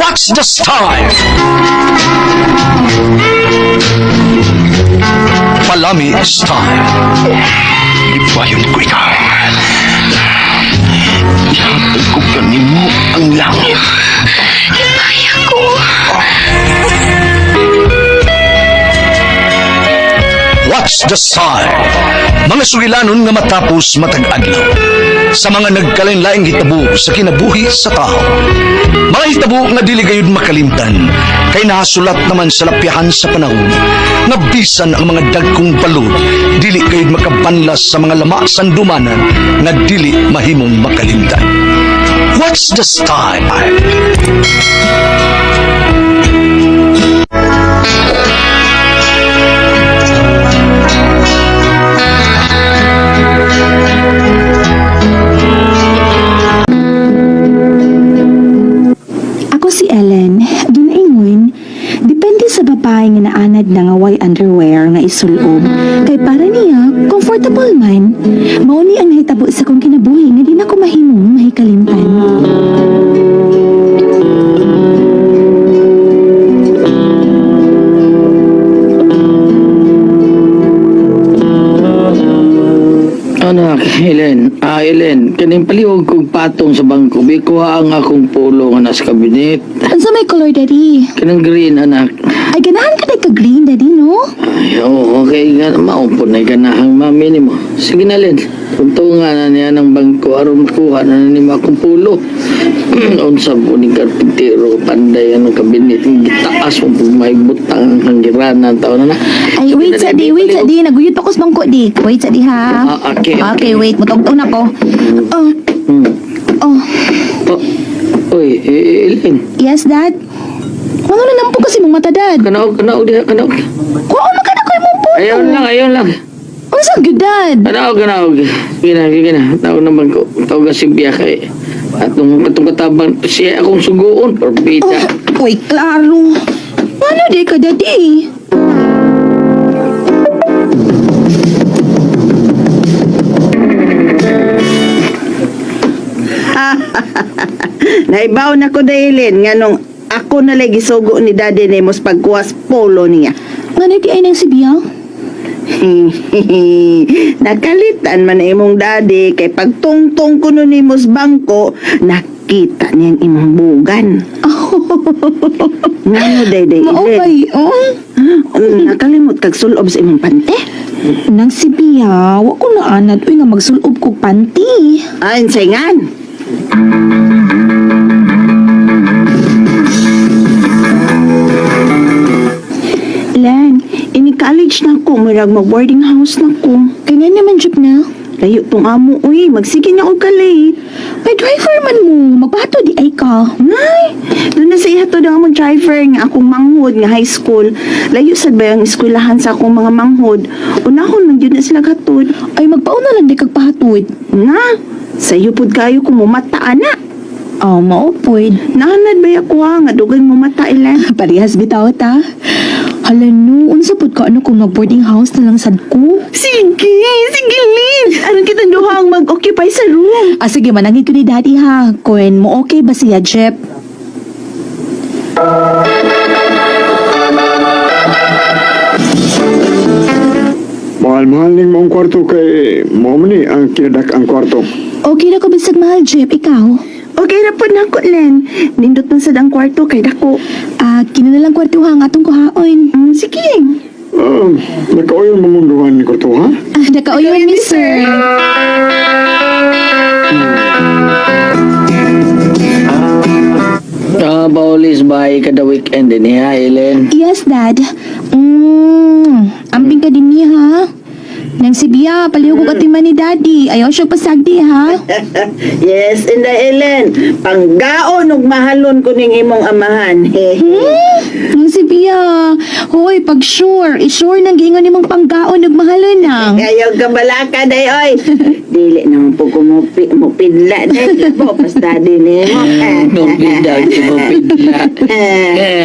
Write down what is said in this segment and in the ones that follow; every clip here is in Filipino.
What's the style? Palami style. Ibayon ko ikaw. Ihatag ko kanimo ang langit. Kaya ko. What's the sign? Mga sugilanon nga matapos matag-adlaw. Sa mga nagkalain-laing hitabo sa kinabuhi sa tao. Mga hitabo nga dili gayud makalimtan, kay nasulat naman sa lapyahan sa panahon, nga bisan ang mga dagkong balod, dili gayud makabanlas sa mga lama sandumanan, nga dili mahimong makalimtan. What's the style? Ako si Ellen. Ginaingon, depende sa babae nga naanad na nga way underwear nga isulob. Kay para niya, comfortable man. Mao ni ang nahitabo sa kong kinabuhi nga di na ko mahimong mahikalimtan. Anak, Helen, kaning paliwag kong patong sa bangko, bikuha ang akong pulo nga nasa kabinet. Unsa may color, daddy? Kanang green, anak. Ay, ganahan ka na ka-green, daddy, no? Ay, oo, okay, maumpon na ganahang mami ni mo. Sige na, Len. Tuntungan na niya ng bangko, aron makuha na ni mo akong pulo. Unsa po ni karpintero, panday ang kabinet, gitaas mo pag may butang ang hangiranan, tao na na. Ay, wait, sa di. Naguyot ako sa bangko, di. Wait, sa di, ha? Okay. Okay, wait. Matugtog na ko. Oh, Hmm. oh. Uy, Len. Yes, dad? Ano na nampo kasi mong mata, dad? Kanaog. Kuha mo ka na ko yung po. Ayaw lang. Ang sagad, dad? Kanaog. Sige na. Tawag naman ko. Tawag si Biya kay. At nung katabang siya akong suguon. Orbita. Oh, uy, klaro. Ano di ka, daddy? Naibaw na ko dahilin nga nung ako na lagi sugo ni Daddy Nemos pagkuwas polo niya. Ano di ay nang si Biya? Nakalitan man na imong daddy kay pagtungtong ko nun Nemos bangko, nakita niyang imong bugan. Ngano day Maupay, oh. Nakalimot kag sulob sa imong pante. Nang si Biya, wa ko na anad. Uy, nga magsulob ko panty. Ay, sayngan. Len, ini college na ko, murag mag-boarding house na ko. Kaya naman, Jep na. Layo tong amo, uy, magsige na ko kalate. May driver man mo. Magbato di ay ka. Nay, doon na sa ihato daw mo driver nga akong manghod nga high school. Layo sad ba yung eskwelahan sa akong mga manghod? Unahon man yun na sila katod. Ay, magpauna lang di kagpahatod. Nga, sayo pud kayo kung mumata ana. Oh, maupod. Nahanad ba ako nga dugay mumata ilan? Parehas bitaw ta. Hala no, unsa pud ka ano kung mag-boarding house na lang sad ko? Sige, Lin. Aron kita duhang mag-occupy sa room. Ah, sige, manangin ko ni daddy ha. Kung mo okay ba siya, Jep? Mahal-mahal ning mong kwarto kay mo man ni ang kinadak ang kwarto. Okay na ko bisag mahal, Jep. Ikaw? Okay ra po na ko, Len. Nindot man sa dang kwarto kay dako. Ah, kinanalang kwartuha ang atong kuhaon. Sige. Nakauyon mamunduhan ni kwarto ha? Ah, nakauyon ni sir. Baulis bahay kada weekend din ha, Helen. Yes, dad. Amping ka din niya, ha? Nang si Bia, paliw ko katiman ni daddy. Ayaw siya pasagdi, ha? Yes, Inday Ellen. Panggaon ug mahalon ko ning imong amahan. Nang si Bia, hoy, pag sure, isure nang gingon nimong panggaon ug mahalon nang. Ayaw ka balaka, day, oy. Dili naman po ko mo pidla, day. Ibo, basta din mo. Nupida, di mo pidla.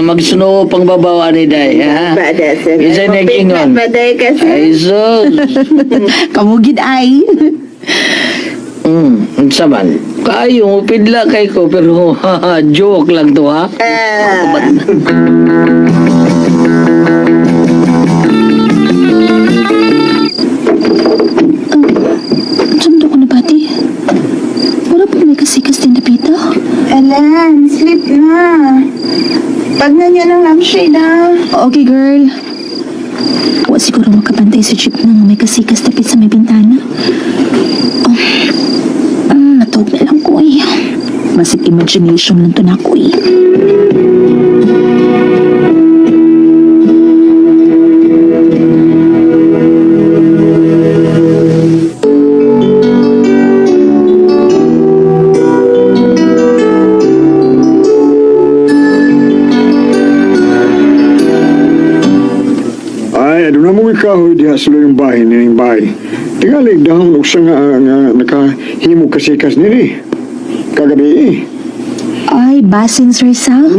Magsuno pang babawa ni Day, ha? Bada, sir. Isa na gingon. Baday ka, sir. Ay, sus. Kamugid ay. Unsa man? Kayo, pidla kay ko, pero joke lang to, ha? Sundo ko na pati. Wala pa may kasikas din napita. Ellen, sleep na. Pag na niya ng lampshade, ha? Okay, girl. Huwag siguro makapantay sa jeep na nga may kasikas tapit sa may bintana. Natawag na lang ko eh. Masig imagination lang to na ako eh. Ay, aduna mo ikahoy diha sa yung bahay nining bahay. Tingali dahon og nga nakahimo kasikas nini. Kagabi eh. Ay, basin, Sir Sal?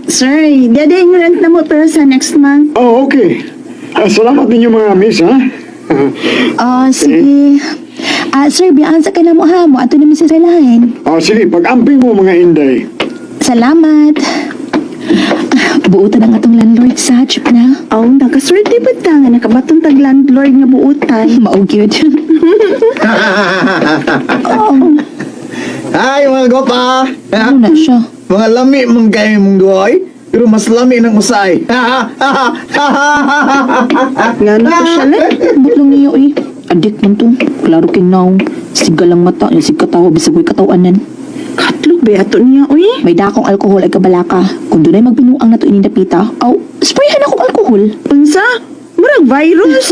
Sir, dadaing rent na mo pero sa next month. Oh, okay. Salamat ninyo mga miss, ha? Sige. Sir, biyaan sa kanamo ha mo. Ato namin sa salahin. Sige, pag-amping mo mga inday. Salamat. Buutan ang atong landlord sa jeep na. Nakaswerte ba ta nga nakabatong tag landlord nga buutan? Maugyod. Ay, mga gopa! Ano na siya? Mga lami mong kayo mong duhoy, pero mas lami ng usay. Nga na ko siya na. Butlong niyo eh. Adik man to. Klaro kinaw. Siga lang mata. Yung sig katawa. Bisag ko'y katawanan. Katlog ba ato niya, uy? May dakong alkohol ay kabalaka. Kung doon ay magbinuang na to inindapita, sprayan akong alkohol. Unsa? Murag virus.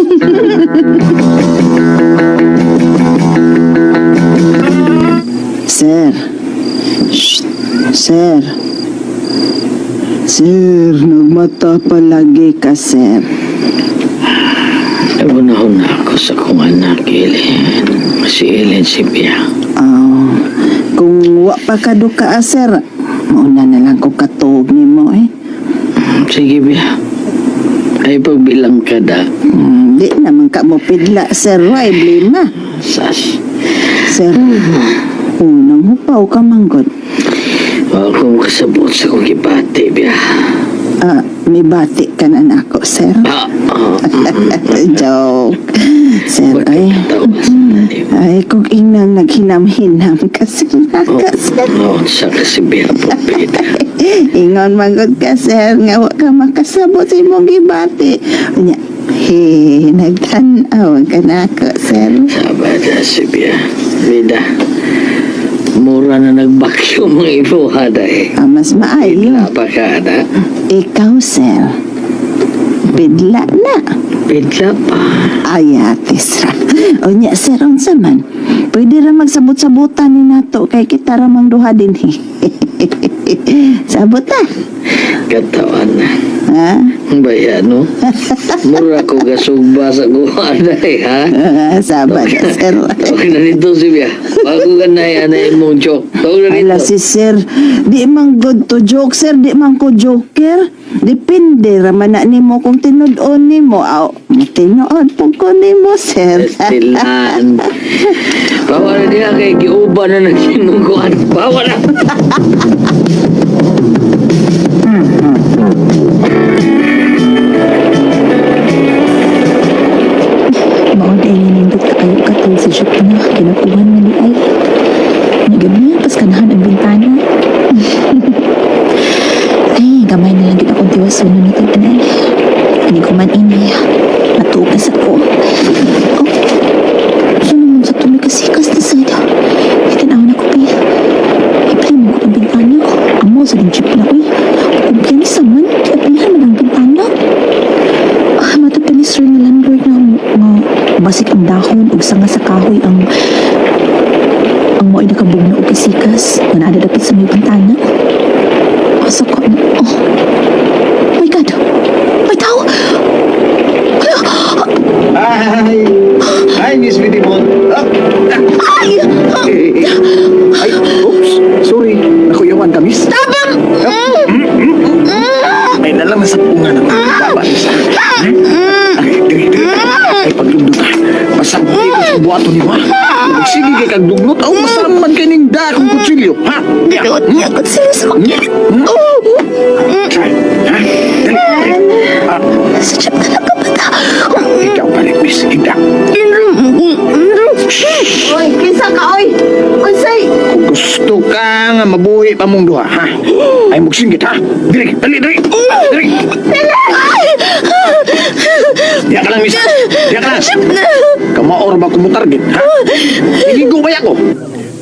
Sir. Shh. Sir. Sir, nagmata palagi ka, sir. Nabunahon na ako sa kong anak, Ellen. Si Ellen si Pia. Kung wa pa ka duka, sir, mauna na lang ko katuog ni mo, eh. Sige, Pia. Ay, pagbilang ka da. Di naman ka mo pidla, sir. Why, blima? Sas. Sir, unang hupaw ka manggod. Wala kong kasabot sa kong kibati, Pia. May bati ka na nako, sir. Joke. Sir, ay, kung inang naghinam-hinam kasi sir. Sa kasi Pia, Pia. Ingon manggod ka, sir, nga wa ka makasabot sa imong gibati. Unya, nagtanaw ka na ako, sir. Sabada si Pia. Vida. Mura na nagbakyo mga ibuhada eh. Mas maayo. Lapa ka na. Ikaw, sir. Bidla na. Bidla pa. Ay, atis ra. Unya, sir, unsa man. Pwede ra magsabot-sabutan ni nato kay kita ra mang duha din. Sabot na. Katawan na. Ha? Bayano. Mura ko gasugba sa guhada eh, ha? Sabat, sir. Okay na nito si Bia. Bago ka na yan na imong joke. Tawag na Ala nito. si sir, di man good to joke, sir, di man ko joker. Depende raman na nimo kung tinud-on nimo. Tinuod po ko nimo, sir. Estilan. Bawa na diya kay giuba na nagsinungkuhan. Bawa na. Maod ay ninindot ka kayo katol sa jeep na. Kinukuhan mo ni ay. Nagamiyan, pas kanahan ang bintana. Ay, gamay na lang din akong tiwaso na nito anay. Hindi ko man inay. Matugas ako. Saan naman sa tuloy kasikas na sada? Itanaw na ko, Pia. Iplay mo ko ang bintana. Amo sa din jeep na, uy. Kumpiyansa man. Iplayan mo ng bintana. Matapalis rin na landlord na basik ang dahon ug sanga sa kahoy ang mo'y nakabugno og kasikas nga naa dapit sa may bintana. Asa ko na? Oh my God! May tao! Ay, Miss Vitimon. Ay! Ay, oops. Sorry. Nakuyawan ka, Miss. Tabang! Ay, nalang nasa punga ng baba. Ay, diri. Ay, paglundog ka. Masabot ko sa buhato ni Ma. Magsig Sige kay kagdugnot. Ang masaman kay ning dakong kutsilyo. Ha? Ganoon niya ko sila sa Nya. Try. Ha? Dali. sa chip na nakapata. Ikaw balik, miss. Igda. Oy, kinsa ka, oy? Unsay? Kung gusto ka nga mabuhi pa mong duha, ha? Ay magsinggit, ha? Dali, dali, dali. Dali. Diya ka lang, miss. Diya ka lang. Kamaor ba kung mo target, ha? Iligo ba ako?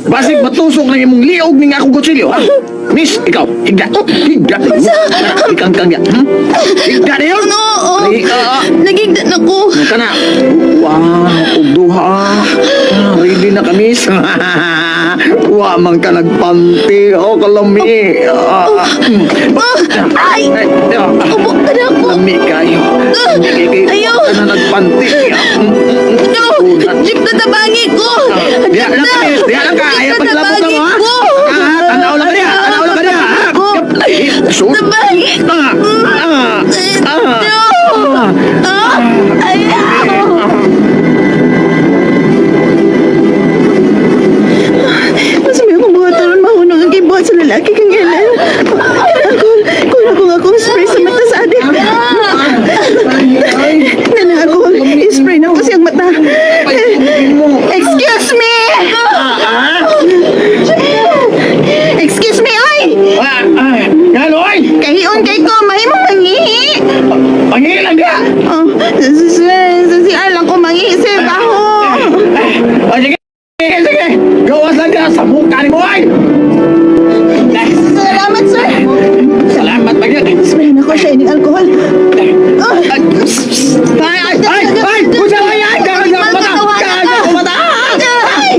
Basig matusok ng imong liog ning akong kutsilyo, ha? Miss, ikaw, higda. Higda. Ikang-kang yan, hmm? Higda na yun. Nagigdan ako. Ka na. Wow, ugduha. Ready na ka, miss. Wa man ka nagpanti. O, kalami. Ay! Ubok ka na ako. Lami kayo. Ayaw. Ka na nagpanti. No! Jeep na tabangi ko! Diya lang ka, miss. Diya lang ka. Ayaw paglabot ka mo, ha? Tanaw lang ka diya. Tanaw lang ka diya. Shoot. Tabangi! Ayaw! Mas may akong mga taron mahunong ang gibuhat sa lalaki kang ilan. Kung akong spray sa mata sa adik. Nanakol, spray na ako siyang mata. Excuse me! Excuse me, oy! Galoy! Kahiyon kay ko, mahimong mangihi. Pangilan ka! Oh, sa CR lang ko mangihi, sir, baho. Sige, sige! Gawas lang ka sa mukha ni mo, ay! Salamat, sir. Salamat pa yan! Spray na ko siya ining alcohol. Ay! Pusa mo yan! Kaya ko mata! Kaya ko mata!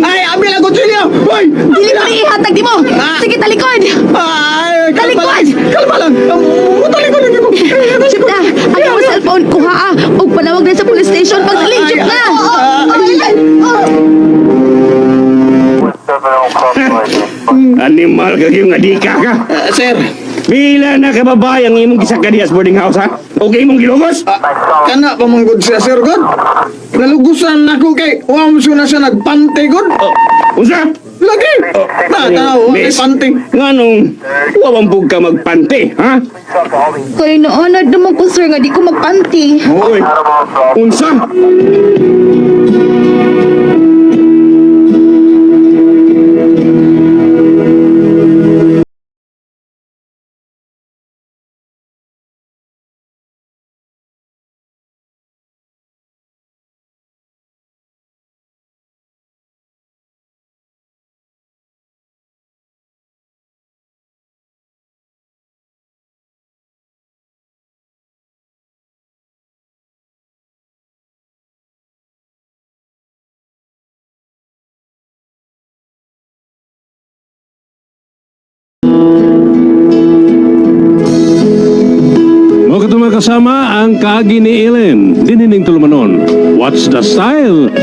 Ay! Abil ang kutsilyo! Ay! Dili mo ihatag di mo! Sige, talikod! Ay! Talikod! Kalma lang! Talikod lang ako! Jeep na! Ano mo cellphone? Kuha o panawag na sa police station pag dali, jeep na! Animal ka yung adika ka. Sir! Bila na kababayang imong gisakadias boarding house ha? Okay imong gilugos? Kana pa mong good siya, sir, God? Nalugusan ako kay Wamso na siya nagpante, God? Unsa? Lagi! Tanaw, ay Miss, pante. nganong wawampug ka magpante, ha? Kaya naanad naman ko, sir, nga di ko magpanti. Oy, unsa? Mga kasama ang kaagi ni Ellen, dinining tulumanon. What's the style?